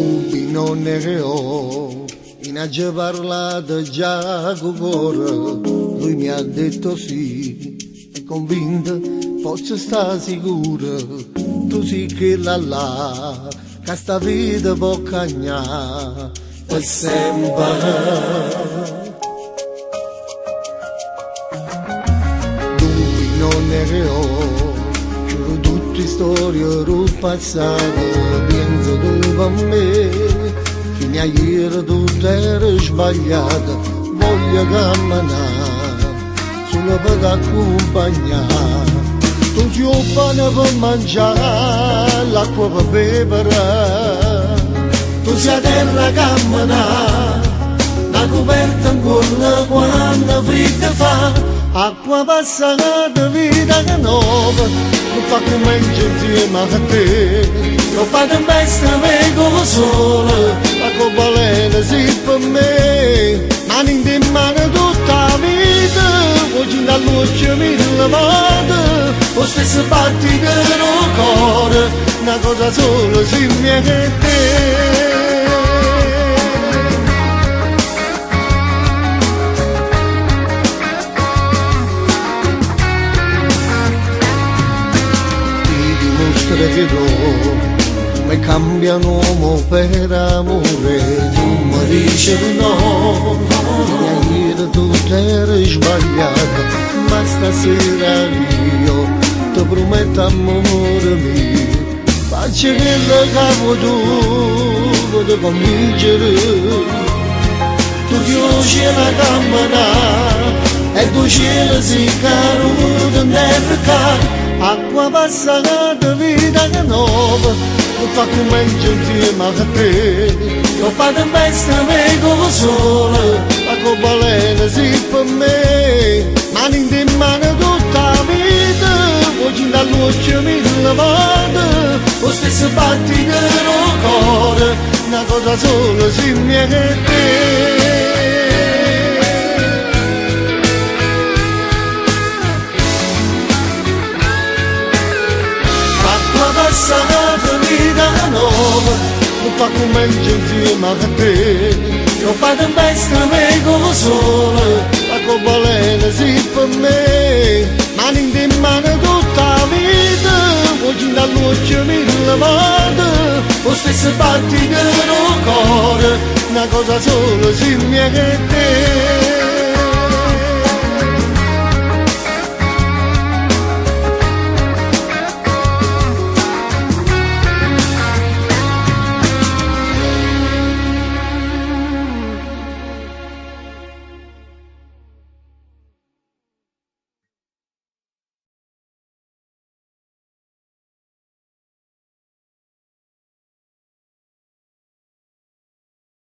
Dubbi non ne che ho, in agge parlato già con cuore, lui mi ha detto sì, è convinto, posso stare sicuro, tu sì che là, che sta vita può cagnare per sempre. Dubbi non ne che ho, che tutte storie del passato, penso per me, fino a ieri tutto era sbagliato, voglio camminare, solo per accompagnare. Tu si ho pane per mangiare, l'acqua per bere, tu sei a terra camminare, la coperta ancora quando freddo fa, acqua passata, vita che nuova, lo fa come insieme a te, lo fa che besta me come sole, la cobalena si per me, mani in mano tutta la vita, oggi da luce mille volte, lo stesso battito del cuore, una cosa sola si mi è te. Che come cambia un uomo per amore, tu mi dici no, ieri tutto era sbagliato, ma stasera io ti prometto amore mio, faccio che lo capo tu, ti convincere, tu chiudi la camera e tu cielo si caruto nel carro. Acqua passata, vita che nuova, lo fa come insieme a te, lo fa che besta me come sole, la cobalena si per me, mani in mano tutta la vita, oggi da luce mille volte, lo stesso battito del cuore, una cosa sola si mi è te. Passata vita nuova, lo fa come insieme a te, lo fa che besta me come sole, la cobalena si per me, mani in mano tutta la vita, oggi da luce mille volte, lo stesso battito del cuore, una cosa sola si mi è te.